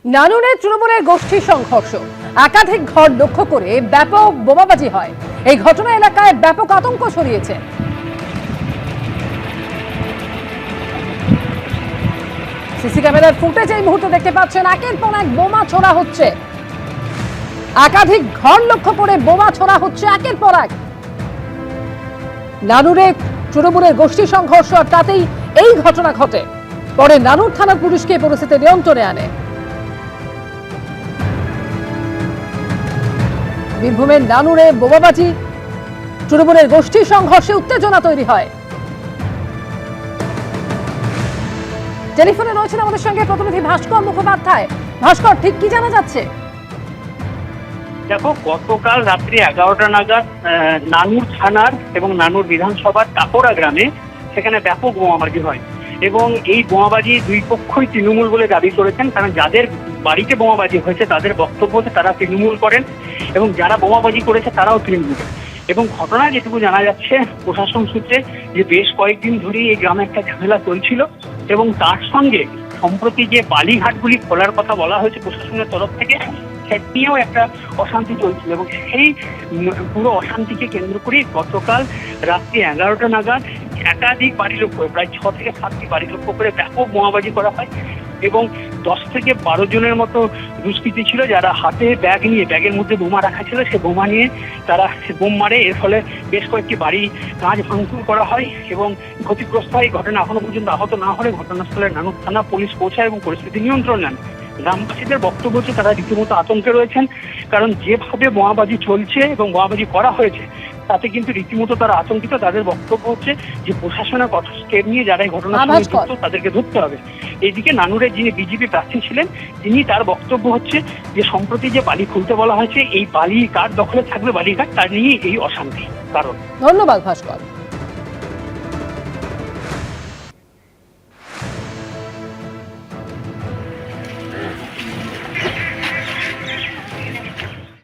নানুরে তৃণমূলের গোষ্ঠী সংঘর্ষ, একাধিক ঘর লক্ষ্য করে ব্যাপক বোমাবাজি হয়। এই ঘটনা এলাকায় ব্যাপক আতঙ্ক ছড়িয়েছে। সিসি ক্যামেরার ফুটেজ এই মুহূর্তে দেখতে পাচ্ছেন, একের পর এক বোমা ছোড়া হচ্ছে। একাধিক ঘর লক্ষ্য করে বোমা ছোড়া হচ্ছে একের পর এক। নানুরে তৃণমূলের গোষ্ঠী সংঘর্ষ, আর তাতেই এই ঘটনা ঘটে। পরে নানুর থানার পুলিশকে পরিস্থিতি নিয়ন্ত্রণে আনে। বীরভূমের নানুরে বোমাবাজি, তৃণমূলের গোষ্ঠী সংঘর্ষে উত্তেজনা তৈরি হয়। টেলিফোনে রয়েছেন আমাদের সঙ্গে প্রতিনিধি ভাস্কর মুখোপাধ্যায়। ভাস্কর, ঠিক কি জানা যাচ্ছে? দেখো, গতকাল রাত্রি 11টা নাগাদ নানুর থানার এবং নানুর বিধানসভার টাকোরা গ্রামে সেখানে ব্যাপক বোমাবাজি হয় এবং এই বোমাবাজি দুই পক্ষই তৃণমূল বলে দাবি করেছেন। কারণ যাদের বাড়িতে বোমাবাজি হয়েছে তাদের বক্তব্য হচ্ছে তারা তৃণমূল করেন এবং যারা বোমাবাজি করেছে তারাও তৃণমূল। এবং ঘটনা যেটুকু জানা যাচ্ছে প্রশাসন সূত্রে, যে বেশ কয়েকদিন ধরেই এই গ্রামে একটা ঝামেলা চলছিল এবং তার সঙ্গে সম্প্রতি যে বালিঘাটগুলি খোলার কথা বলা হয়েছে প্রশাসনের তরফ থেকে, নিয়েও একটা অশান্তি চলছিল এবং সেই পুরো অশান্তিকে কেন্দ্র করেই গতকাল রাত্রি 11টা নাগাদ একাধিক বাড়ি লক্ষ্য করে, প্রায় 6 থেকে 7টি বাড়ি লক্ষ্য করে ব্যাপক বোমাবাজি করা হয় এবং 10 থেকে 12 জনের মতো দুষ্কৃতী ছিল, যারা হাতে ব্যাগ নিয়ে, ব্যাগের মধ্যে বোমা রাখা ছিল, সে বোমা নিয়ে তারা বোম মারে। এর ফলে বেশ কয়েকটি বাড়ি কাঁচ ভাঙচুর করা হয় এবং ক্ষতিগ্রস্ত হয়। এই ঘটনা এখনো পর্যন্ত আহত না হলে ঘটনাস্থলে নানুর থানা পুলিশ পৌঁছায় এবং পরিস্থিতি নিয়ন্ত্রণ নেন। গ্রামবাসীদের বক্তব্য হচ্ছে তারা রীতিমতো আতঙ্কে রয়েছেন, কারণ যেভাবে বোমাবাজি চলছে এবং বোমাবাজি করা হয়েছে তাতে কিন্তু রীতিমতো তারা আতঙ্কিত। তাদের বক্তব্য হচ্ছে যে প্রশাসনের কঠোর স্টেপ নিয়ে যারা এই ঘটনার সঙ্গে যুক্ত তাদেরকে ধরতে হবে। এইদিকে নানুরে যিনি বিজেপি প্রার্থী ছিলেন, তিনি তার বক্তব্য হচ্ছে যে সম্প্রতি যে বালি খুলতে বলা হয়েছে, এই বালি কার দখলে থাকবে বালিঘাট, তার নিয়ে এই অশান্তি কারণ। ধন্যবাদ ভাস্কর।